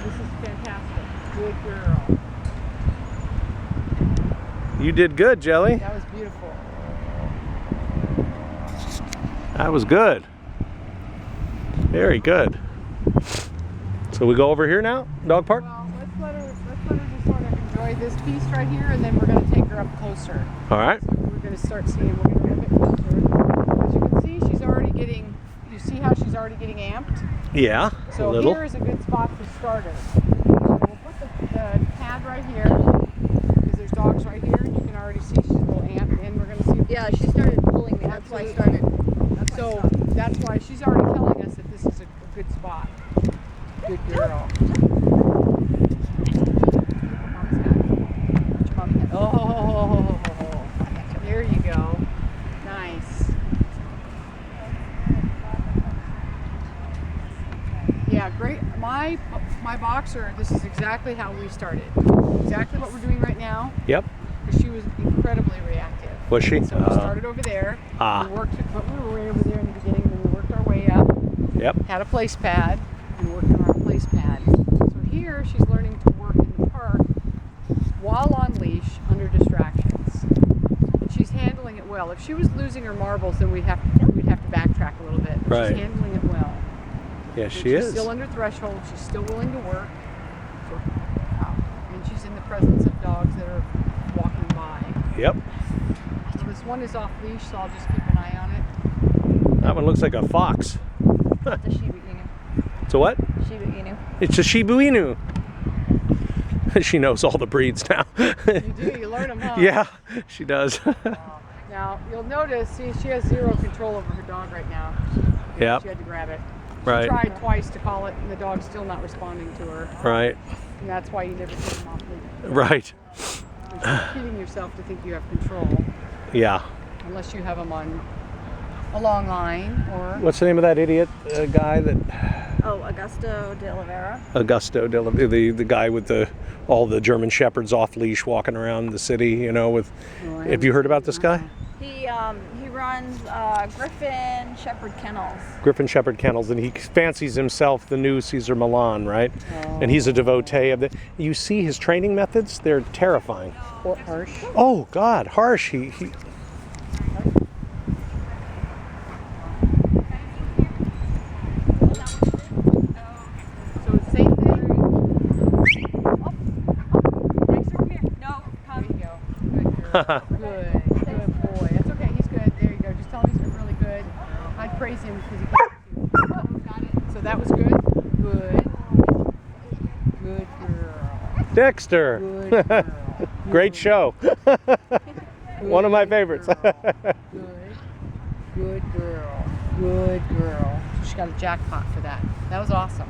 This is fantastic. Good girl. You did good, Jelly. That was beautiful. That was good. Very good. So we go over here now, dog park? Well, let's let her just sort of enjoy this piece right here, and then we're going to take her up closer. All right. So we're going to start seeing, we're going to get a bit closer. As you can see, she's already getting, you see how she's already getting amped? Yeah, So a little. here is a good spot for starters. So we'll put the pad right here, because there's dogs right here, and you can already see she's a little amped, and we're going to see if Yeah, she started pulling me. That's why I started. So that's why she's already telling us that this is a good spot. Good girl. Oh, there you go. Nice. Yeah, great. My boxer, this is exactly how we started. Exactly what we're doing right now. Yep. Because she was incredibly reactive. Was she? So we started over there. Ah. We worked, but we were way over there in the beginning, and then we worked our way up. Yep. Had a place pad and worked on our place pad. So here she's learning to work in the park while on leash under distractions. And she's handling it well. If she was losing her marbles, then we'd have to backtrack a little bit. But Right. she's handling it well. Yes, And she she's is. still under threshold. She's still willing to work. So, and she's in the presence of dogs that are walking by. Yep. So this one is off leash, so I'll just keep an eye on it. That one looks like a fox. It's a Shiba Inu. It's a what? Shiba Inu. It's a Shiba Inu. She knows all the breeds now. You do, you learn them, huh? Yeah, she does. Now, you'll notice, see, she has zero control over her dog right now. Yep. She had to grab it. Right. She tried twice to call it, and the dog's still not responding to her. Right. And that's why you never take them off leash. Right. You're kidding yourself to think you have control, Yeah. unless you have them on a long line, or... What's the name of that idiot guy that? Oh, Augusto de Oliveira. Augusto, the guy with all the German shepherds off leash walking around the city. You know, with. Oh, Have you heard about this guy? He runs Griffin Shepherd Kennels. Griffin Shepherd Kennels, and he fancies himself the new Caesar Milan, right? And he's a devotee of the. You see his training methods; they're terrifying. Or harsh. Oh God, harsh. He So it's same thing. No, There you go. Good girl. Good. Good boy. That's okay. He's good. There you go. Just tell him he's really good. I'd praise him because he can't. Got it. So that was good. Good. Good girl. Dexter. Good girl. Great show. One of my favorites. Good. Good girl. Good girl. She got a jackpot for that. That was awesome.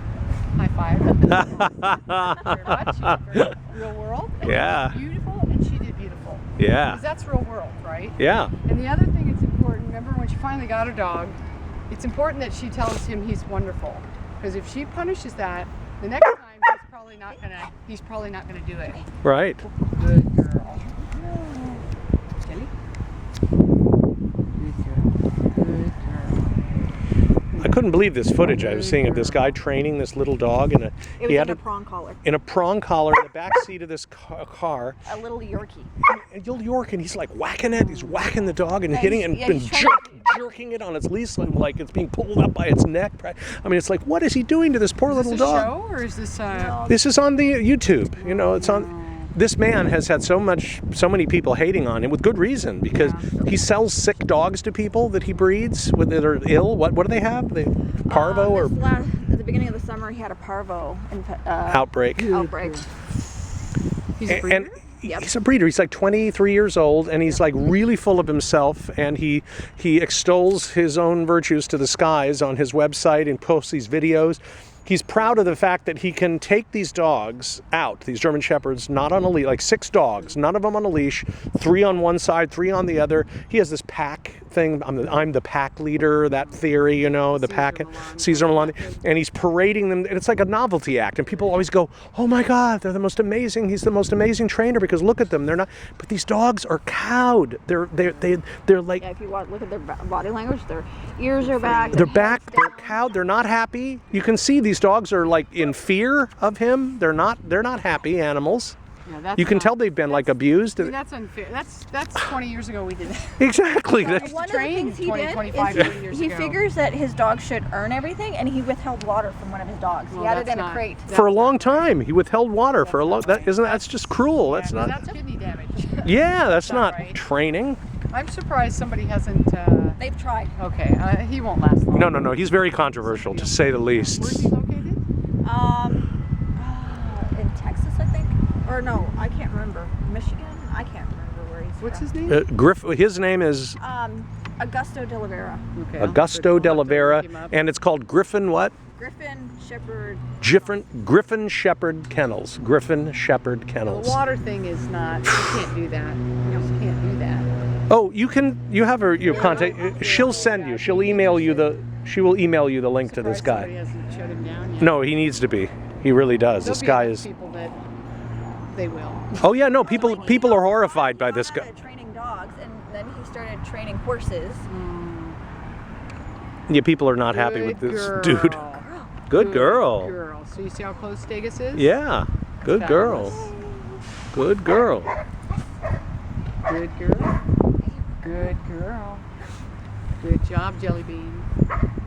High five. Very much. She did very real world. And Yeah. she did beautiful, and she did beautiful. Yeah. Because that's real world, right? Yeah. And the other thing that's important, remember when she finally got her dog, it's important that she tells him he's wonderful. Because if she punishes that, the next time he's probably not gonna do it. Right. Good girl. Jelly? Good girl. Good girl. I couldn't believe this footage I was seeing of this guy training this little dog in a. it was in a prong collar. in a prong collar in the back seat of this car. A little Yorkie. And Little York, and he's like whacking it. He's whacking the dog and Yeah, hitting it and, he's trying jerking it on its leash like it's being pulled up by its neck. I mean, it's like, what is he doing to this poor little Is this a dog? show or is this This is on the YouTube. You know, it's on. This man has had so many people hating on him with good reason, because he sells sick dogs to people that he breeds that are ill. What do they have? Parvo or At the beginning of the summer, he had a parvo outbreak. outbreak. He's a breeder? And he's a breeder. He's like 23 years old, and he's like really full of himself, and he extols his own virtues to the skies on his website and posts these videos. He's proud of the fact that he can take these dogs out, these German Shepherds, not on a leash, like 6 dogs, none of them on a leash, 3 on one side, 3 on the other. He has this pack thing, I'm the pack leader, that theory, you know, the pack, Caesar Milan, and he's parading them, and it's like a novelty act, and people always go, oh my God, they're the most amazing, he's the most amazing trainer, because look at them, they're not, but these dogs are cowed, they're like, Yeah, if you look at their body language, their ears are back. they're cowed, they're not happy. You can see these these dogs are like in fear of him. They're not happy animals. Yeah, that's You can not- tell they've been like abused. I mean, that's unfair. That's 20 years ago we did that. Exactly. One of the train things he 20, did 25, is 30 years he ago. figures that his dog should earn everything, and he withheld water from one of his dogs. Well, he had it that's in a not- crate. For a long time, he withheld water for a long. That's just cruel. That's Yeah, not. That's kidney damage. Yeah, that's not not right. training. I'm surprised somebody hasn't. They've tried. Okay, he won't last long. No. He's very controversial, to say the Where's least. he located? In Texas, I think. Or no, I can't remember. Michigan? I can't remember where he's What's from. his name? His name is Augusto de Oliveira. Okay, Augusto de I'll have to Oliveira, look him up. and it's called Griffin what? Griffin Shepherd. Griffin Shepherd Kennels. Griffin Shepherd The Kennels. water thing is not. You can't do that. You just can't do that. Oh, you can. You have her. Your contact. She'll send you. She'll email you the. She will email you the link to this Surprised somebody guy. hasn't shut him down yet. No, he needs to be. He really does. There'll This be guy enough is. people that they will. Oh yeah, no. People are horrified by this guy. Training dogs, and then he started training horses. Yeah, people are not happy with Good this girl. dude. Good girl. Girl. So you see how close Stegus is? Yeah. Good girl. Fabulous. Good girl. Good girl. Good girl. Good job, Jellybean.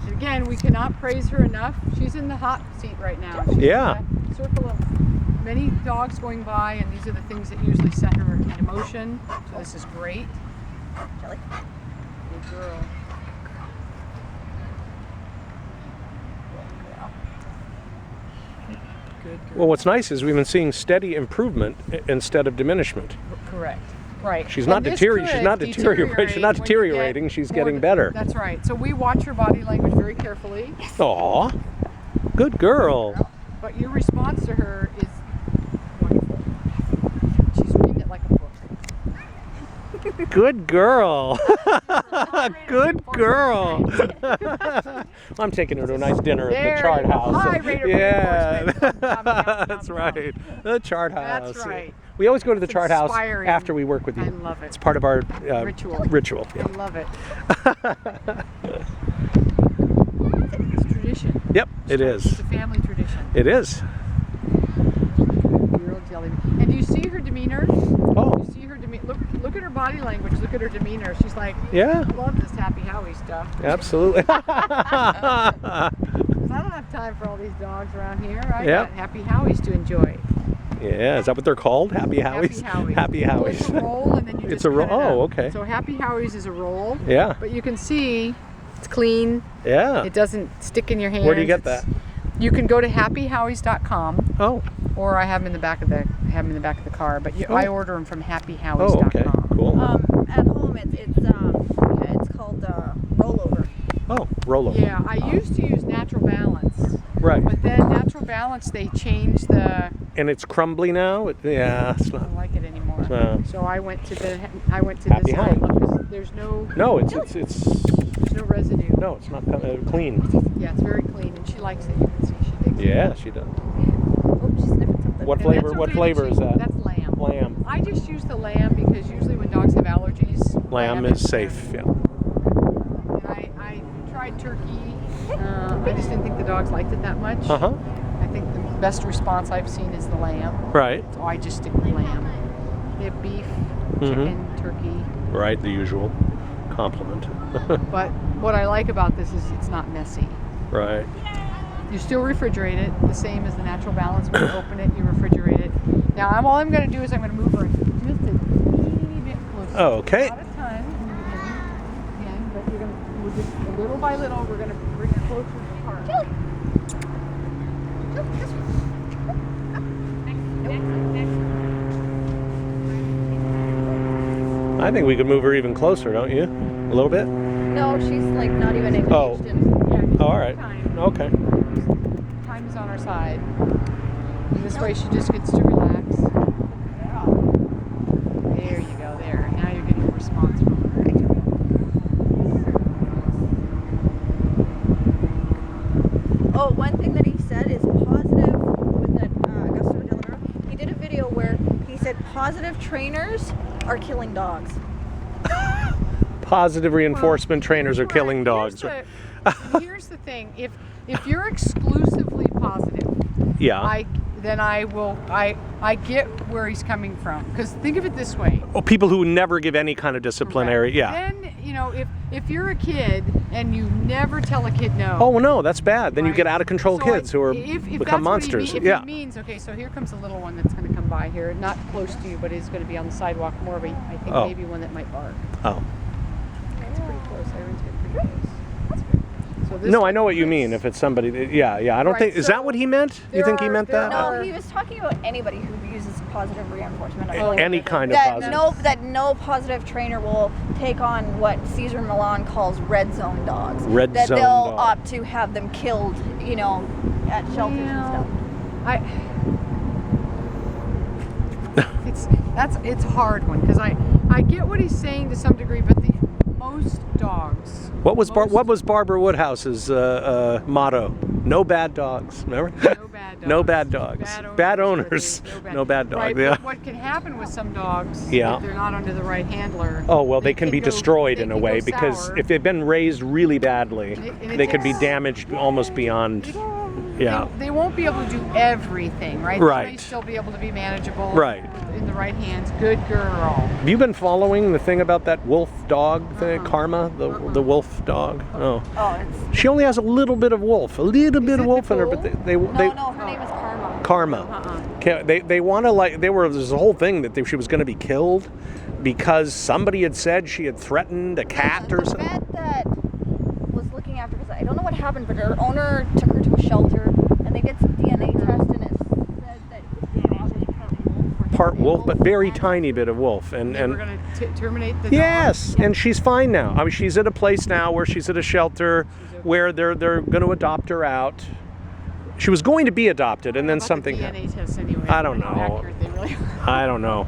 And again, we cannot praise her enough. She's in the hot seat right now. She's Yeah. in a circle of many dogs going by, and these are the things that usually set her in motion. So this is great. Jelly. Good girl. Good girl. Well, what's nice is we've been seeing steady improvement instead of diminishment. Correct. Right. She's not And this deteriorating. She's could not deteriorating. She's not when you get deteriorating. She's more getting than- better. That's right. So we watch her body language very carefully, Aw. Good girl. but your response to her is wonderful. She's reading it like a book. Good girl. Good girl. I'm taking her to a nice dinner at There the Chart you go. House. High rate of Yeah. reinforcement. That's right. The Chart House. That's right. We always go to the It's Chart House inspiring. after we work with you. I love it. It's part of our Ritual. Ritual. I Yeah. love it. It's tradition. Yep, it It's is. a family tradition. It is. Girl Jellybean. And do you see her demeanor? Oh, You see her demeanor. Look at her body language. Look at her demeanor. She's like, yeah, I love this Happy Howie stuff. absolutely. 'Cause I don't have time for all these dogs around here. I Yep. got Happy Howies to enjoy. Yeah, is that what they're called? Happy Howies? Happy Howies. Happy Well, it's a Howies. roll, and then you It's just a roll. cut it up. Oh, okay. So Happy Howies is a roll. Yeah, But you can see it's clean. yeah. It doesn't stick in your hands. Where do you get that? You can go to happyhowies.com, Oh, or I have them in the back of the car. But I order them from happyhowies.com. oh, okay, cool. At home, it's called rollover. Oh, rollover. Yeah, I used to use Natural Balance, Right. but then Natural Balance they changed the. And it's crumbly now. Yeah, it's I not. don't like it anymore. So I went to Happy this Howie. one because there's no it's no residue. no, it's not clean. Yeah, it's very clean, and she likes it. You can see she digs it. Yeah, she does. Oh, she's sniffing something. What And flavor? that's What okay flavor that is that? That's lamb. Lamb. I just use the lamb because usually when dogs have allergies, Lamb is safe. Yeah. And I tried turkey. I just didn't think the dogs liked it that much. Uh huh. I think the best response I've seen is the lamb. Right. So I just stick with lamb. They have beef, chicken, turkey. Right. The usual compliment. But what I like about this is it's not messy. Right. You still refrigerate it, the same as the Natural Balance. When you open it, you refrigerate it. Now, all I'm going to do is I'm going to move her just a teeny bit closer. Okay. A lot of time in the beginning, again, but we're just little by little, we're going to bring her closer to the heart. I think we could move her even closer, don't you? A little bit. No, she's like not even engaged Oh. in. Oh, all right. Time. Okay. Time is on our side. And this way she just gets to relax. There you go, there. Now you're getting a response from her. Oh, one thing that he said is positive with that Augusto de Oliveira. He did a video where he said positive trainers are killing dogs. Positive reinforcement trainers are killing dogs. Here's the thing. If you're exclusively positive, Yeah. then I will, I get where he's coming from. Because think of it this way. Oh, people who never give any kind of disciplinary, Correct. yeah. Then, you know, if you're a kid and you never tell a kid no. Oh, well, no, that's bad. Then you right? get out of control So kids who are if become that's monsters. What he, if yeah. he means, okay, so here comes a little one that's going to come by here, not close to you, but is going to be on the sidewalk, more of a, I think Oh. maybe one that might bark. Oh. It's pretty close. Iron's getting pretty close. That's good. So this No, I know what you mean. If it's somebody, yeah. I don't Right, think, is so that what he meant? You there think he are- meant there that? are- No, he was talking about anybody who uses positive reinforcement. I Oh, believe. Any kind of that positive. that no positive trainer will take on what Cesar Millan calls red zone dogs. Red that zone they'll dog. opt to have them killed, you know, at shelters and stuff. It's a hard one because I get what he's saying to some degree, but the most dogs. What was Barbara Woodhouse's motto? No bad dogs. Remember? No bad dogs. No bad dogs. Bad owners. No bad dogs. Right, Yeah. but what can happen with some dogs Yeah. if they're not under the right handler? Oh, well, they can be go- destroyed they in a can way go because sour. if they've been raised really badly, And it they could be takes- damaged almost beyond. Yeah. They won't be able to do everything, right? Right. They may still be able to be manageable. Right. In the right hands. Good girl. Have you been following the thing about that wolf dog thing, Karma, the wolf dog? Oh. Oh, it's She only has a little bit of wolf, a little bit of it wolf in her, but Nicole? they no, her name is Karma. Karma. They want to like there's a whole thing that she was going to be killed because somebody had said she had threatened a cat or The something. vet that was looking after, because I don't know what happened, but her owner took her to a shelter and they did some DNA test and it said that the dog was Part wolf, but very and- tiny bit of wolf, and We're going to terminate the yes, dog. and she's fine now. I mean, she's at a place now where she's at a shelter where they're going to adopt her out. She was going to be adopted, and then About something the happened. DNA tests anyway. I don't how know. accurate they really are. I don't know,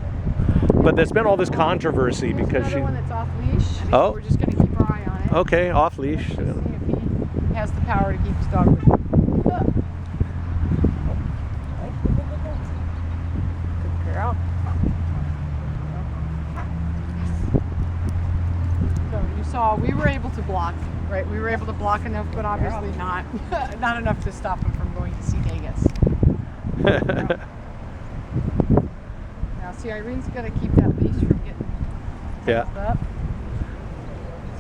but there's been all this controversy There's because another she. one that's off leash. Oh. We're just going to keep our eye on it. Okay, off leash. See if he has the power to keep his dog with him. Good girl. So you saw we were able to block, right? We were able to block enough, but obviously not not enough to stop him from going to see Vegas. Now see, Irene's gonna keep that leash from getting Yeah. tangled up.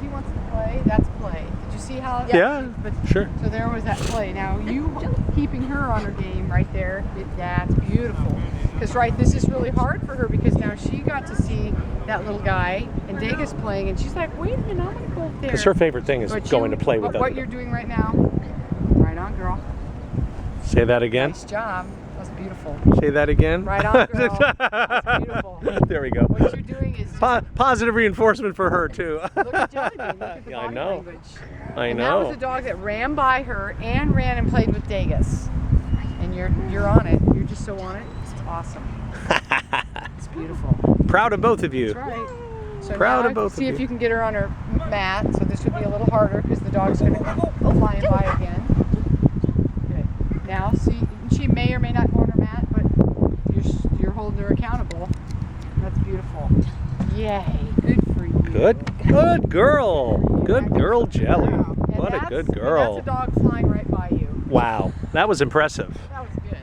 He wants to play. That's play. Did you see how? Yeah, But, sure. So there was that play. Now you keeping her on her game right there. That's beautiful. Because right, this is really hard for her because now she got to see that little guy and Degas playing, and she's like, wait a minute, I want to go up there. Because her favorite thing is But going you- to play with what other. you're doing right now. Right on, girl. Say that again. Nice job. That's beautiful. Say that again. Right on, girl. That's beautiful. There we go. What you're doing is just Positive reinforcement for her too. look at Jellybean. Look at the Yeah, I body know. language. I And know. that was a dog that ran by her and ran and played with Degas. And you're on it. You're just so on it. It's awesome. It's beautiful. Proud of both of you. That's right. So Proud now of both of see if you. you can get her on her mat. So this would be a little harder because the dog's going to come flying by again. Good. Now see, she may or may not go on her mat, but you're holding her accountable. That's beautiful. Yay! Good for you. Good girl. Good girl, Jelly. And What a that's- good and girl. That's a dog flying right by you. Wow, that was impressive. That was good.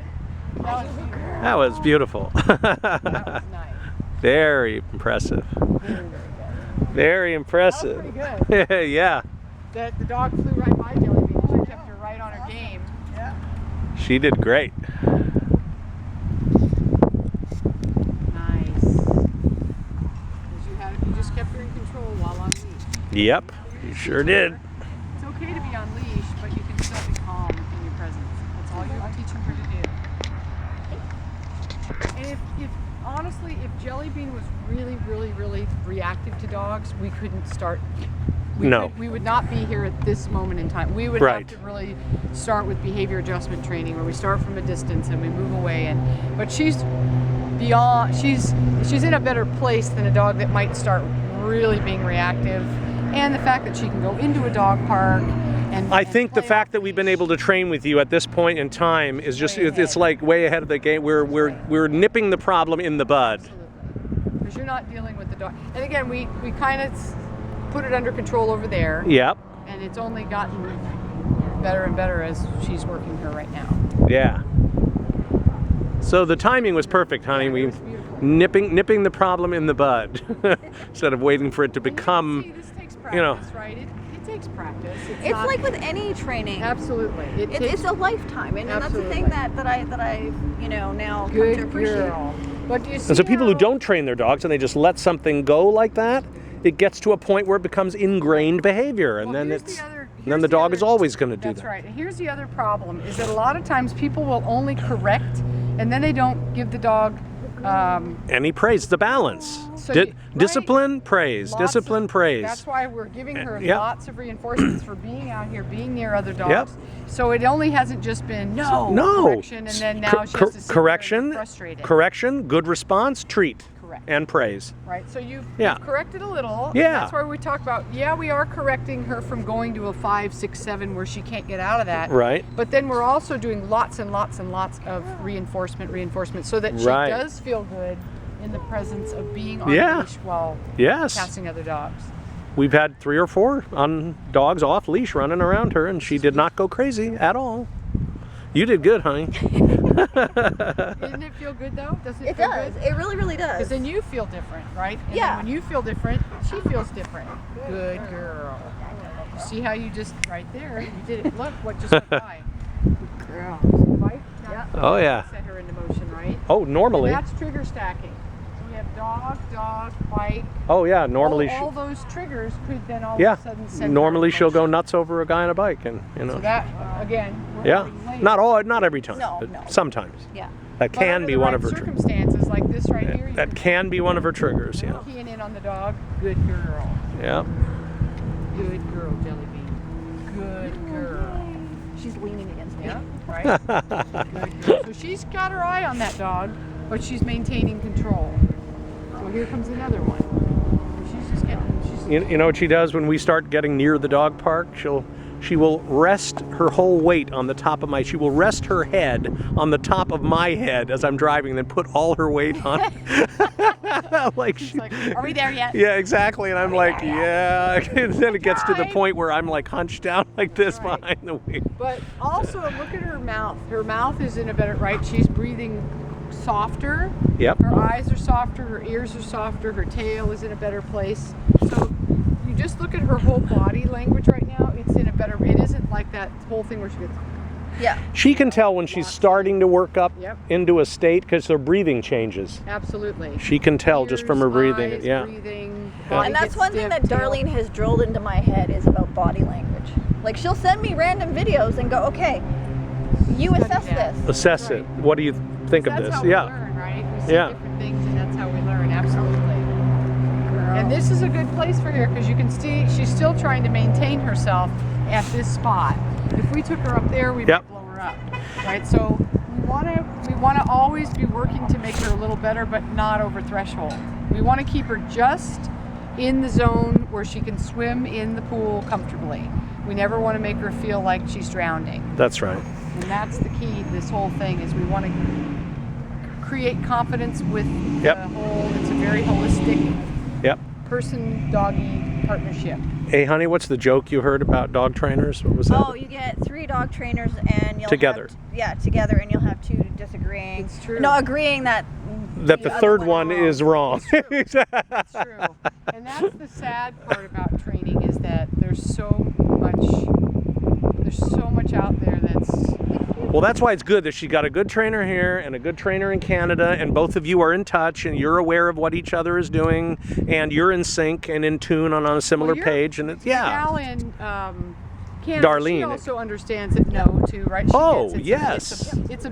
That was beautiful. That was beautiful. That was nice. Very impressive. Very, very good. Very That impressive. was pretty good. Yeah, The dog flew right by Jellybean. She kept her right on her game. Yeah. she did great. Nice. Because you just kept her in control while on leash. Yep, you sure did. It's okay to be on leash, but you can still be calm in your presence. That's all you're teaching her to do. And if honestly, if Jellybean was really, really, really reactive to dogs, we couldn't start. We would not be here at this moment in time. We would Right. have to really start with behavior adjustment training, where we start from a distance and we move away. But she's beyond. She's in a better place than a dog that might start really being reactive. And the fact that she can go into a dog park. I think the play fact off that we've been leash. able to train with you at this point in time is just Way it's ahead. like way ahead of the game. We're nipping the problem in the bud. Because you're not dealing with the dog. And again, we kind of put it under control over there. Yep. And it's only gotten better and better as she's working her right now. Yeah. So the timing was perfect, honey. Yeah, it We was beautiful. nipping the problem in the bud instead of waiting for it to And you can become. see this takes practice, you know. right? It takes practice. It's not- like with any training. absolutely. It's a lifetime, and that's the thing Absolutely. that I now come good to appreciate. girl. But do you see And so people who how- don't train their dogs and they just let something go like that, it gets to a point where it becomes ingrained behavior, and Well, then here's it's the other- then here's the the dog other- is always going to do That's that. right. And here's the other problem: is that a lot of times people will only correct, and then they don't give the dog. And he praised the balance. So you- right? Discipline, praise. Lots Discipline, of- praise. That's why we're giving her Yep. lots of reinforcements for being out here, being near other dogs. Yep. So it only hasn't just been no correction, and then now she has to sit there and be correction, frustrated. correction, good response, treat, Correct. and praise. Right. So you've Yeah. corrected a little. and Yeah. that's why we talk about. Yeah, we are correcting her from going to a 5, 6, 7 where she can't get out of that. Right. But then we're also doing lots and lots and lots of reinforcement, so that she Right. does feel good in the presence of being on Yeah. leash while Yes. passing other dogs. We've had 3 or 4 on dogs off leash running around her, and she did not go crazy at all. You did good, honey. Doesn't it feel good though? Does it It feel does. good? It really, really Because does. then you feel different, right? And Yeah. then when you feel different, she feels different. Good girl. You see how you just right there? You did it. Look what just went by. Good girl. Bite. Yeah. Oh, yeah. Set her into motion, right? Oh, normally. And that's trigger stacking. So we have dog, bite. Oh, yeah. Normally, all those triggers could then all yeah. of a sudden send her Normally, into she'll go motion. nuts over a guy on a bike, and So that again. we're yeah. adding layers. Not every time. No, but no. sometimes. Yeah. That But can under be the one right of her triggers. circumstances like this right here. You That can be one of her triggers. Yeah. keying in on the dog. Good girl. Yeah. Good girl, Jellybean. Good girl. She's leaning against me. Yeah, right? Good girl. So she's got her eye on that dog, but she's maintaining control. So here comes another one. She's just getting, You know what she does when we start getting near the dog park? She will rest her whole weight on the top of she will rest her head on the top of my head as I'm driving, and then put all her weight on. Like she's like, are we there yet? yeah, exactly. And I'm like, yeah. And then it gets to the Right. point where I'm like hunched down like this Right. behind the wheel. But also look at her mouth. Her mouth is in a better, right? She's breathing softer. Yep. Her eyes are softer, her ears are softer, her tail is in a better place. So you just look at her whole body language right now, it's in a better, it isn't like that whole thing where she gets, Yeah. She can tell when she's starting to work up Yep. into a state because her breathing changes. absolutely. She can tell just from her Ears, breathing. eyes, Yeah. breathing, Yeah. body And that's gets one thing stiff, that tail. Darlene has drilled into my head is about body language. Like she'll send me random videos and go, okay, you Study assess that. this. Assess Right. it. What do you think of That's this? how Yeah. we learn, right? We see Yeah. different things and that's how we learn, absolutely. And this is a good place for her because you can see she's still trying to maintain herself at this spot. If we took her up there, we Yep. might blow her up, right? So we want to always be working to make her a little better, but not over threshold. We want to keep her just in the zone where she can swim in the pool comfortably. We never want to make her feel like she's drowning. That's right. And that's the key to this whole thing is we want to create confidence with Yep. the whole, it's a very holistic Yep. person-doggy partnership. Hey, honey, what's the joke you heard about dog trainers? What was that? Oh, you get 3 dog trainers and you'll Together. together, and you'll have 2 disagreeing. It's true. No, agreeing that That the other third one one is is wrong. It's true. And that's the sad part about training is that there's so much out there that's Well, that's why it's good that she got a good trainer here and a good trainer in Canada, and both of you are in touch and you're aware of what each other is doing, and you're in sync and in tune on a similar you're- page. And it's, yeah. Gal in Canada, Darlene. she also understands it no too, right? She Oh, gets yes. It's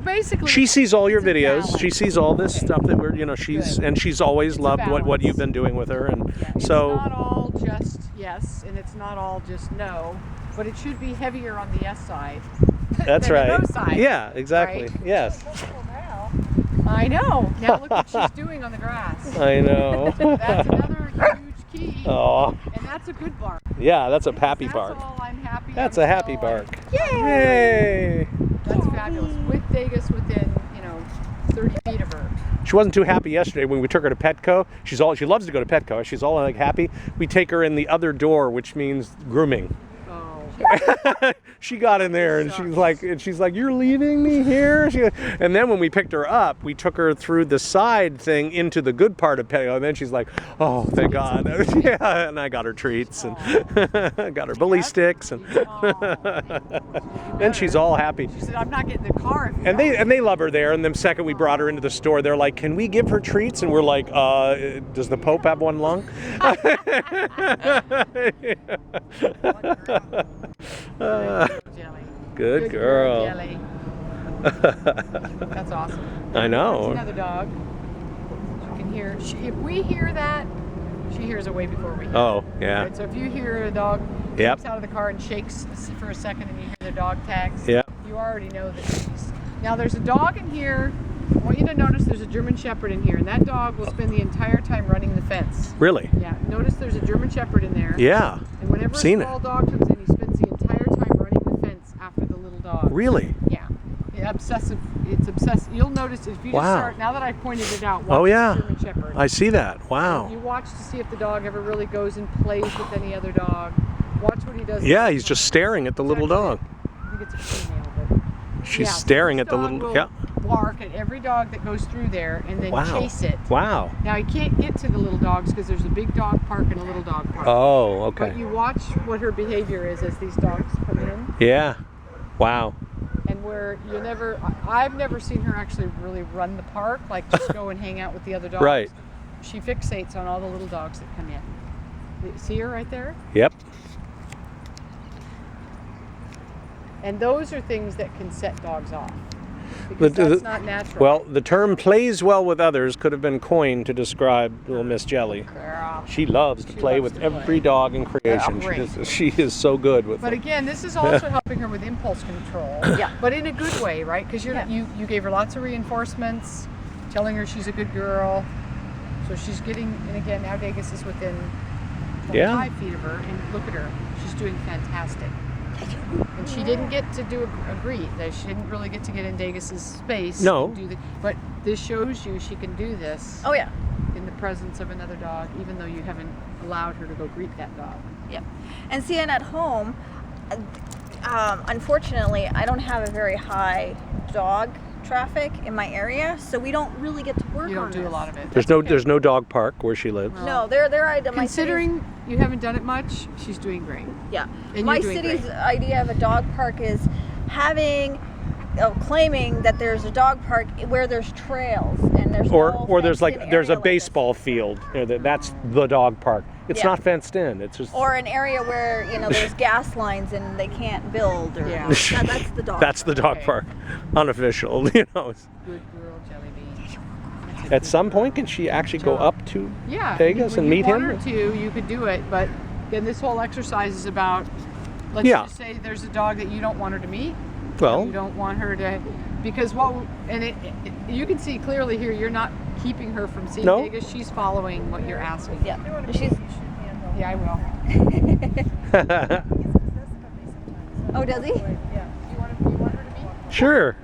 basically She sees all your it's a videos. balance. She sees all this Okay. stuff that we're, she's, Good. and she's always It's a loved what balance. you've been doing with her. And Yeah, it's so, not all just yes, and it's not all just no, but it should be heavier on the yes side. that's than the right. no side. Yeah, exactly. Right? Yes. I know. Now look what she's doing on the grass. I know. That's another huge key. Oh, And that's a good bark. yeah, that's a happy That's bark. all I'm happy. That's I'm a happy still- bark. Yay! Yay! That's fabulous. With Vegas within, 30 feet of her. She wasn't too happy yesterday when we took her to Petco. She loves to go to Petco. She's all like happy. We take her in the other door, which means grooming. Oh. she got in there and she's like, you're leaving me here? And then when we picked her up, we took her through the side thing into the good part of Petio. And then she's like, oh, thank God. Yeah, and I got her treats and got her bully sticks. And then she's all happy. She said, I'm not getting the car. And they love her there. And the second we brought her into the store, they're like, can we give her treats? And we're like, does the Pope have one lung? Good girl. Jelly. That's awesome. I know. That's another dog. You can hear. If we hear that, she hears it way before we hear. Oh, yeah. Right? So if you hear a dog jumps out of the car and shakes for a second, and you hear the dog tags, you already know that she's. Now there's a dog in here. I want you to notice there's a German Shepherd in here, and that dog will spend the entire time running the fence. Really? Yeah. Notice there's a German Shepherd in there. Yeah. And whenever a small dog comes in, he spends the entire time running the fence after the little dog. Really? Yeah. Obsessive. It's obsessive. You'll notice if you just start, now that I pointed it out, watch the German Shepherd. I see that. Wow. You watch to see if the dog ever really goes and plays with any other dog. Watch what he does. Yeah, he's just staring at the little dog. I think it's a female, but she's staring at the little dog. Bark at every dog that goes through there and then chase it. Wow. Now he can't get to the little dogs because there's a big dog park and a little dog park. Oh, okay. But you watch what her behavior is as these dogs come in. Yeah. Wow. And where I've never seen her actually really run the park, like just go and hang out with the other dogs. Right. She fixates on all the little dogs that come in. See her right there? Yep. And those are things that can set dogs off. Because that's not natural. Well, the term plays well with others could have been coined to describe little Miss Jelly. Girl. She loves to play with every dog in creation. She is so good with But them. again, this is also helping her with impulse control. Yeah. But in a good way, right? Because you gave her lots of reinforcements, telling her she's a good girl. So she's getting, and again, now Vegas is within 25 feet of her, and look at her. She's doing fantastic. And she didn't get to do a greet. She didn't really get to get in Dagis's space. No. But this shows you she can do this. Oh yeah. In the presence of another dog, even though you haven't allowed her to go greet that dog. Yep. And see, and at home, unfortunately, I don't have a very high dog traffic in my area, so we don't really get to work on You don't do a lot of it. There's no dog park where she lives. No, they're considering you haven't done it much, she's doing great. Yeah. And my city's idea of a dog park is claiming that there's a dog park where there's trails and there's or there's a baseball field. That's the dog park. It's not fenced in. It's just or an area where there's gas lines and they can't build. Or that's the dog. That's the dog park, unofficial. Good girl, Jellybean. At some point, can she actually go up to Vegas and meet him? If you want her to, you could do it. But again, this whole exercise is about. Let's just say there's a dog that you don't want her to meet. Well, you don't want her to, because you can see clearly here. You're not keeping her from seeing Vegas. She's following what you're asking. Yeah, I will. Oh, does he? Yeah. You want her to meet? Sure.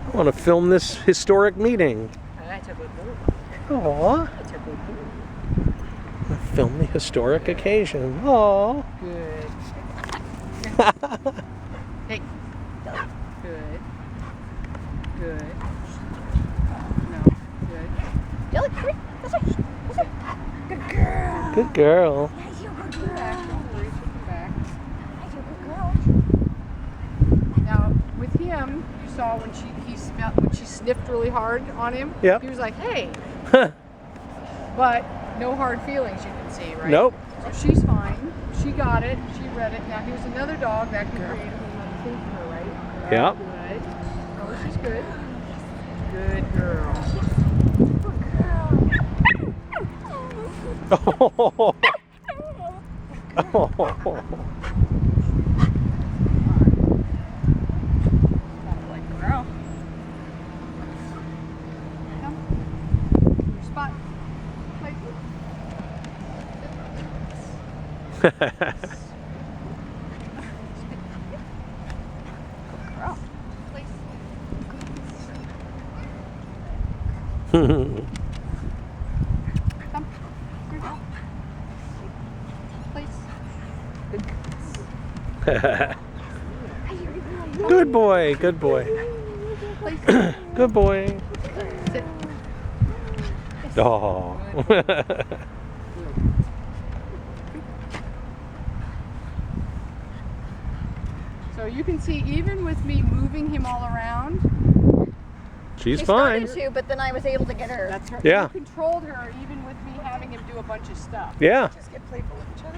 I want to film this historic meeting. Aww. Film the historic occasion. Aww. Good. Hey. Good. Good. No. Good. Jelly, come here. This way. Good girl. Good girl. Yeah, you're a good girl. Back. You're a good girl. Now, with him, you saw when she sniffed really hard on him. Yep. He was like, "Hey." But no hard feelings, you can see, right? Nope. So she's fine. She got it. She read it. Now here's another dog that can create a thing for her, right? Yep. Good. Oh, she's good. Good girl. Oh. Like girl. Come. Your spot. Play. Girl. Place. Come. Good girl. Place. Good boy, good boy. Good boy. Sit. Oh. So you can see, even with me moving him all around, She's She fine. started to, but then I was able to get her. that's her. Yeah. You controlled her even with me having him do a bunch of stuff. Yeah. Just get playful with each other.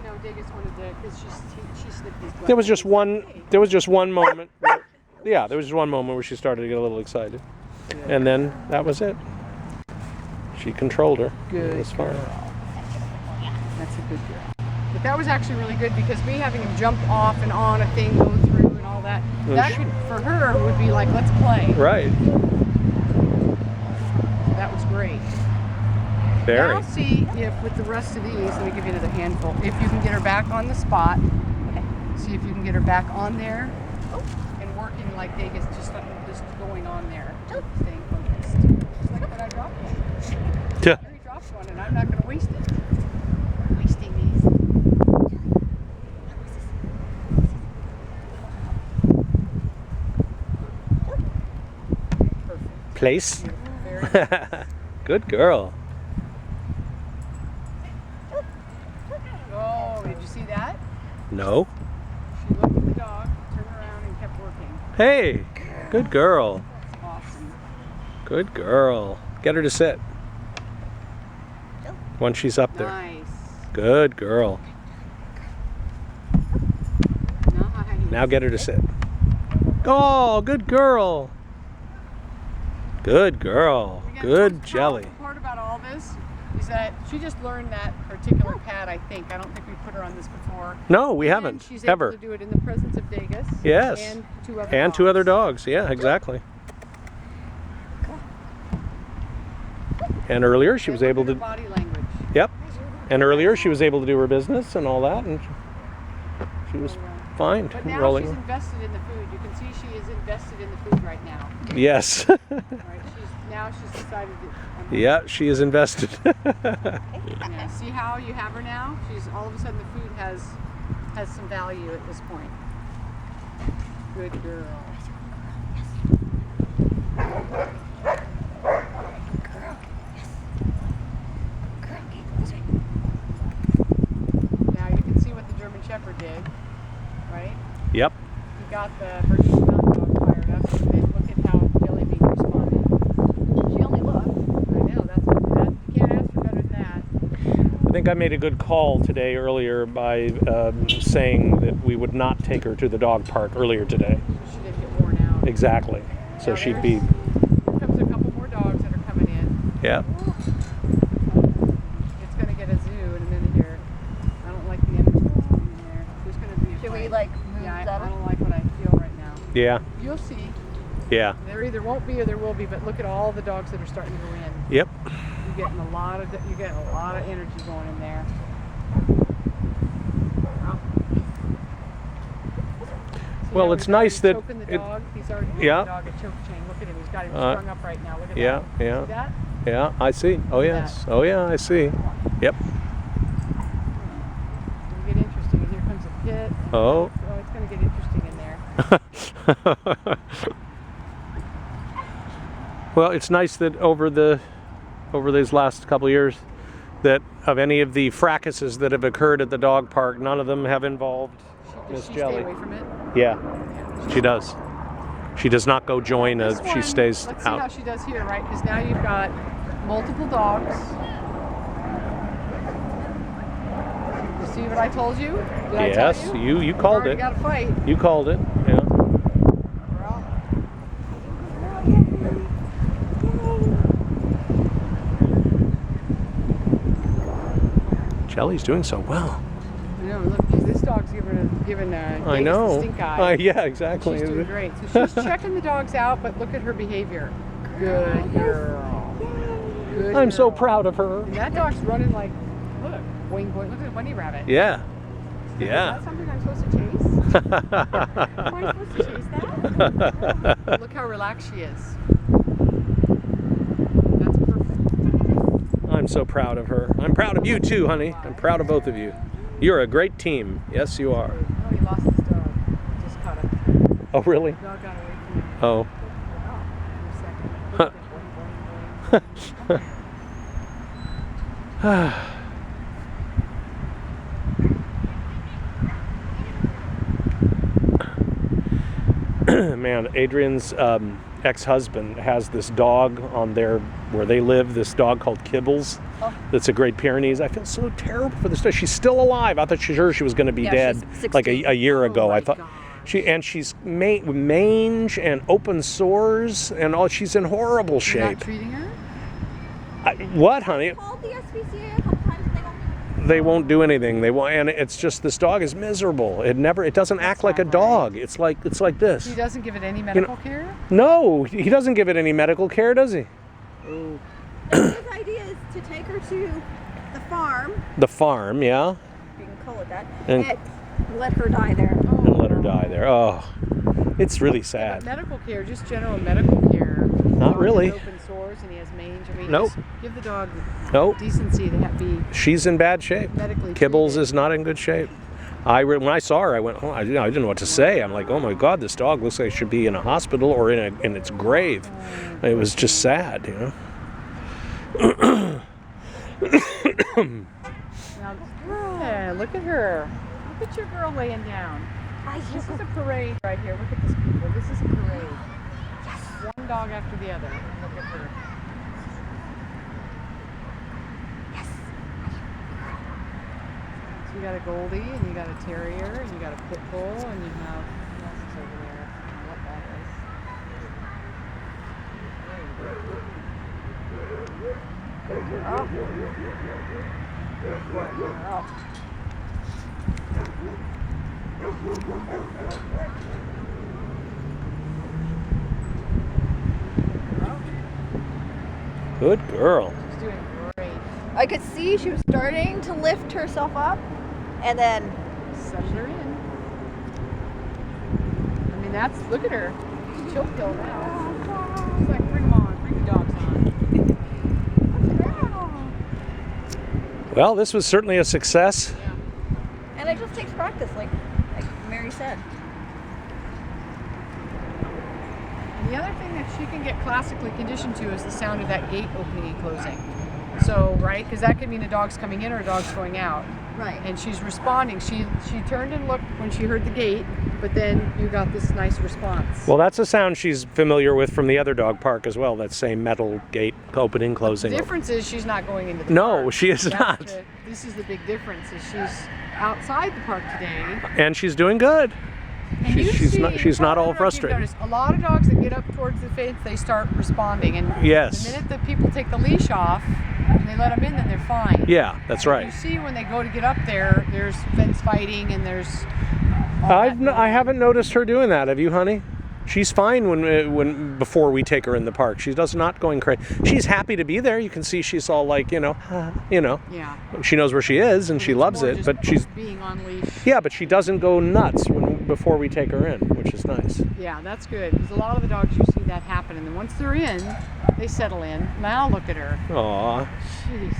No, Degas wanted to, because she snipped his butt. There was just one. There was just one moment. Yeah, there was just one moment where she started to get a little excited, and then that was it. She controlled her. Good It was fine. That's a good girl. But that was actually really good, because me having him jump off and on a thing, go through and all that, that could, for her, would be like, let's play. Right. That was great. Very. Now see if with the rest of these, let me give you another handful, if you can get her back on the spot. See if you can get her back on there and working like Degas, just going on there, staying focused. Just like that I dropped one. Yeah. I already dropped one and I'm not going to waste it. I'm wasting these. Perfect. Place. Very good. Good girl. Oh, did you see that? No. She looked at the dog, turned around, and kept working. Hey. Good girl. That's awesome. Good girl. Get her to sit. Once she's up there. Nice. Good girl. Nice. Now get her to sit. Oh, good girl. Good girl. You got Good the most jelly. powerful part about all this is that she just learned that particular pad, I think. I don't think we put her on this before. No, we And haven't. she's Ever. able to do it in the presence of Degas. Yes. And two other And dogs. two other dogs. Yeah, exactly. And earlier she And was look able at her to. body language. Yep. And earlier she was able to do her business and all that, and she was fine But now rolling. she's invested in the food. You can see she is invested in the food right now. Yes. Right? She's decided that. Yeah, she is invested. Yeah, see how you have her now? She's all of a sudden the food has some value at this point. Good girl. Now you can see what the German Shepherd did, right? Yep. He got the Bernese Mountain Dog fired up, and then look at how Jellybean responded. She only looked. I know, you can't ask for better than that. I think I made a good call today earlier by saying that we would not take her to the dog park earlier today. She didn't get worn out. Exactly. So Now she'd be. Here comes a couple more dogs that are coming in. Yeah. It's going to get a zoo in a minute here. I don't like the energy that's going in there. There's going to be a Should we fight. like move Yeah, that I up? don't like what I feel right now. Yeah. You'll see. Yeah. There either won't be or there will be, but look at all the dogs that are starting to go in. Yep. You're getting a lot of energy going in there. See Well, how it's he's already nice that choking the it- dog? He's already got Yeah. the dog at choke chain. Look at him. He's got him Uh, strung up right now. Look at yeah, that. yeah. See that? Yeah, I see. Oh Look at yes. Oh yeah, I see. Yep. It's going to get interesting. And here comes a pit. And Oh. it's going to get interesting in there. Well, it's nice that over these last couple of years, that of any of the fracases that have occurred at the dog park, none of them have involved Does Miss she Jelly. stay away from it? Yeah, she does. She does not go join This she one, stays let's see how out. she does here, right? Because now you've got multiple dogs. You see what I told you? Did I Yes, tell you? you called Already it. got a fight. You called it. Yeah. Well, Jelly's doing so well. I know. Look, this dog's giving I Davis know. the stink eye. Yeah, exactly. She's doing great. So she's checking the dogs out, but look at her behavior. Good girl. Good I'm so girl. proud of her. And that dog's running like, look, boing boing. Look at the bunny rabbit. Yeah. Is Yeah. that something I'm supposed to chase? Am I supposed to chase that? Look how relaxed she is. That's perfect. I'm so proud of her. I'm proud of you too, honey. I'm proud of both of you. You're a great team. Yes, you are. Oh, he lost his dog. He just caught up to him. Oh, really? The dog got away from him. Oh. For a second. Boing, boing, boing. Man, Adrian's ex-husband has this dog on where they live, this dog called Kibbles. Oh. That's a Great Pyrenees. I feel so terrible for this dog. She's still alive. I thought she was going to be Yeah, dead she's like 16. a year ago. my I thought gosh. she's mange and open sores and all. She's in horrible You're shape. not treating her? What, honey? Called the SPCA a couple times and They won't do anything. They won't, and it's just this dog is miserable. It doesn't act like a not dog. It's like this. He doesn't give it any medical care? No, he doesn't give it any medical care, does he? Oh. his idea is to take her to the farm, The farm, yeah, if you can call it that, And- and let her die there. and let her die there. Oh, it's really But sad. medical care, just general medical care. Not Dog really. has open sores and he has mange. I mean, Nope. just give the dog Nope. decency to be She's in bad shape. medically Kibbles treated. is not in good shape. When I saw her, I went, oh, I didn't know what to say. I'm like, oh my God, this dog looks like it should be in a hospital or in its grave. It was just sad, you know. Now, yeah, look at her. Look at your girl laying down. This is a parade right here. Look at this people. This is a parade. Yes. One dog after the other. Look at her. Yes. So you got a Goldie, and you got a Terrier, and you got a Pit Bull, and you have what else is over there? I don't know what that is. Good girl. Good girl. Good girl. She's doing great. I could see she was starting to lift herself up, and then Settle her in. I mean, look at her. She'll pill now. She's like, bring them on. Bring the dogs on. Well, this was certainly a success. Yeah. and it just takes practice, like Mary said. And the other thing that she can get classically conditioned to is the sound of that gate opening and closing. So, right, because that could mean a dog's coming in or a dog's going out. Right. And she's responding. She turned and looked when she heard the gate, but then you got this nice response. Well, that's a sound she's familiar with from the other dog park as well, that same metal gate opening, closing. The difference is she's not going into the No, park. she is That's not. this is the big difference, is she's outside the park today. And she's doing good. And you She's see- not- she's not all I don't know if you've frustrated. noticed, a lot of dogs that get up towards the fence, they start responding. And Yes. the minute that people take the leash off and they let them in, then they're fine. Yeah, that's You right. see when they go to get up there, there's fence fighting and there's all that I haven't noticed her doing that. Have you, honey? She's fine when before we take her in the park. She does not going crazy. She's happy to be there. You can see she's all like, Yeah. she knows where she is and she It's loves more it. just But she's being on leash. yeah, but she doesn't go nuts before we take her in, which is nice. Yeah, that's good, because a lot of the dogs, you see that happen, and then once they're in, they settle in. Now look at her. Aw, Jeez.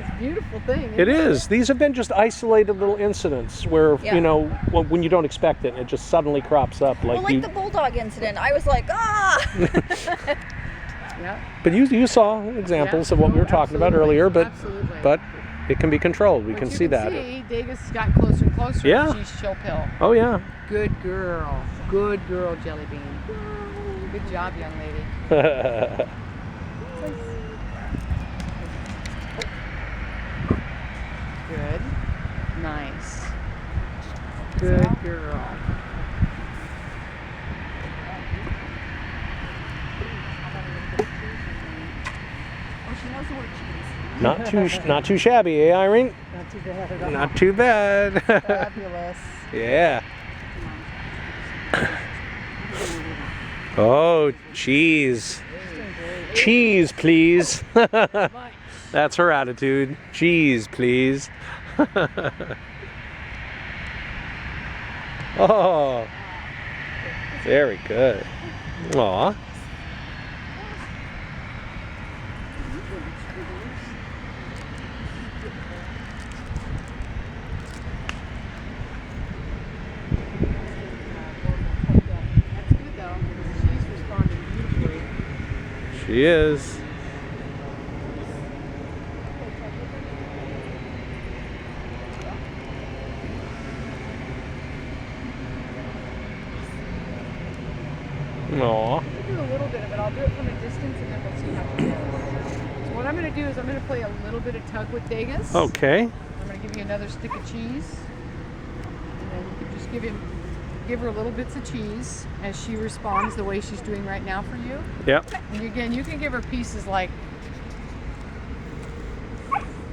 It's a beautiful thing. it is. These have been just isolated little incidents where Yeah. when you don't expect it, it just suddenly crops up. Well, like the bulldog incident, I was like, ah! Yeah. But you saw examples of what we were talking about Absolutely. earlier, Absolutely. but it can be controlled. We But can you see that. See, Degas got closer and closer. Yeah. And she'll pill. Oh yeah. Good girl. Good girl, Jellybean. Good job, young lady. Good. Nice. Good girl. Oh, she knows the word cheese. not too shabby, eh, Irene? Not too bad at all. Not too bad. Fabulous. Yeah. Oh, cheese. Cheese, please. That's her attitude. Cheese, please. Oh, very good. Aw. She is. Aw. I'll do a little bit of it. I'll do it from a distance and then we'll see how she does. So what I'm going to do is I'm going to play a little bit of tug with Degas. Okay. I'm going to give you another stick of cheese. And then you can just give her little bits of cheese as she responds the way she's doing right now for you. Yep. And again, you can give her pieces like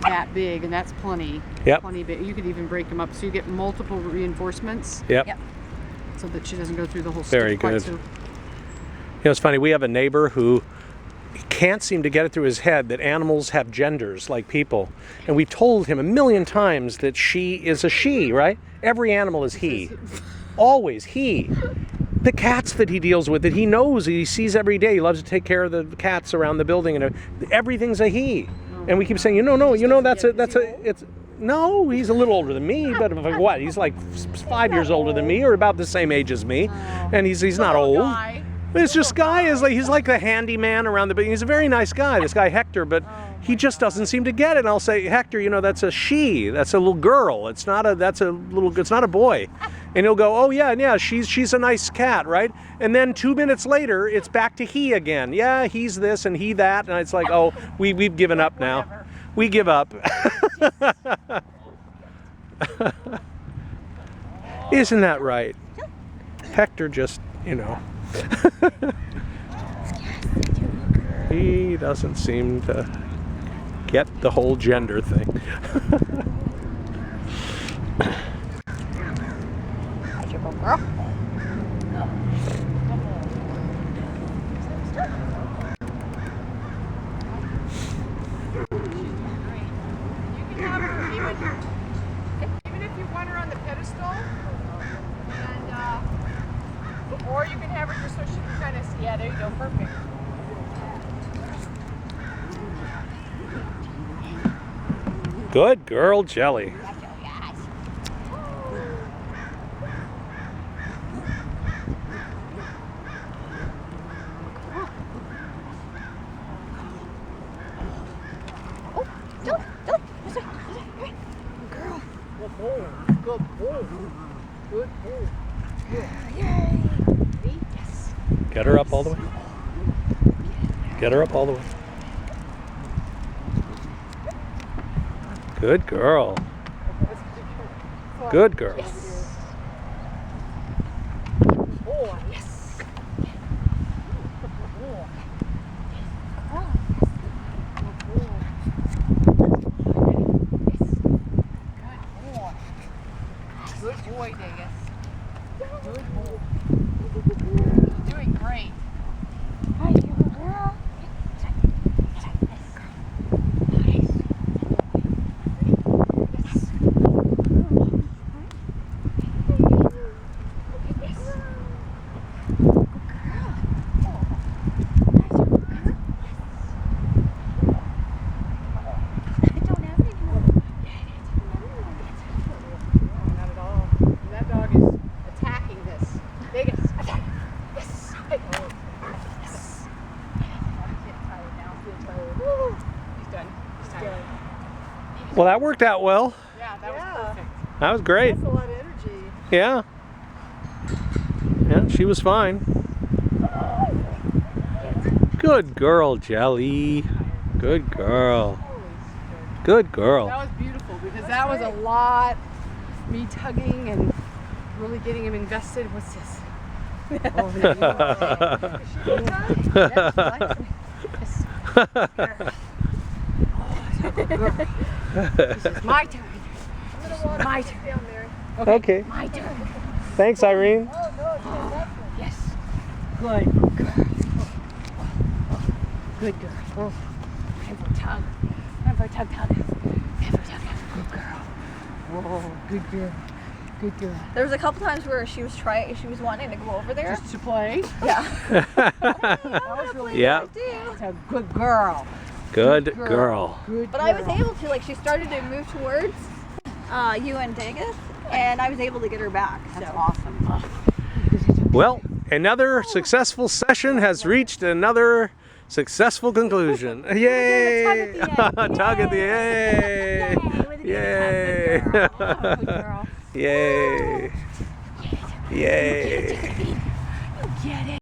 that big, and that's plenty. Yep. Plenty big. You could even break them up so you get multiple reinforcements. Yep. Yep. So that she doesn't go through the whole stick. Very quite good. so. You know, it's funny, we have a neighbor who can't seem to get it through his head that animals have genders like people. And we told him a million times that she is a she, right? Every animal is he. Always he. The cats that he deals with, that he knows, he sees every day, he loves to take care of the cats around the building, and everything's a he. And we keep saying, no, he's a little older than me, but like what? He's like 5 years older than me, or about the same age as me, and he's not old. Guy. It's just Guy is like, he's like the handyman around the building. He's a very nice guy, this guy Hector, but he just doesn't seem to get it. And I'll say, Hector, you know, that's a she, that's a little girl. It's not a boy. And he'll go, oh yeah, she's a nice cat, right? And then 2 minutes later, it's back to he again. Yeah, he's this and he that, and it's like, oh, we've given up now. Whatever. We give up. Isn't that right? Hector just, you know. He doesn't seem to get the whole gender thing. You can have her even if you want her on the pedestal, and or you can have her just so she can kind of see. Yeah, there you go, perfect. Good girl, Jelly. Good boy. Good boy. Yay. Yes. Get her up all the way. Get her up all the way. Good girl. Good girl. Yes. Boy, yes. Good boy. Good boy, Degas. Good boy. You're doing great. Hi, little girl. Not at all. That dog is attacking this. Degas, attack. Yes. Yes. I'm getting tired now. I'm feeling tired. He's done. He's tired. Well, that worked out well. Yeah, that was perfect. That was great. That's a lot of energy. Yeah. Yeah, she was fine. Good girl, Jelly. Good girl. Good girl. That was beautiful because that was a lot. Me tugging and really getting him invested. What's this? Oh, there you go. Yes, she likes me. Yes. Oh, good girl. This is my turn. My turn. Okay. My turn. Thanks, Irene. Yes. Good girl. Good girl. Oh. Time for a tug. Time for a tug. Time for a tug. Good girl. Whoa. Good girl. Good girl. There was a couple times where she was wanting to go over there. Just to play. Yeah. That was really Yeah. That's a good girl. Good girl. Good But I was able to, like, she started to move towards you and Degas, and I was able to get her back. So. That's awesome. Well, another successful session has reached another Successful conclusion. Yay! Yay! Tug at the Yay! end. Yay! With a good girl. Oh, good girl. Yay! Yay! You get it.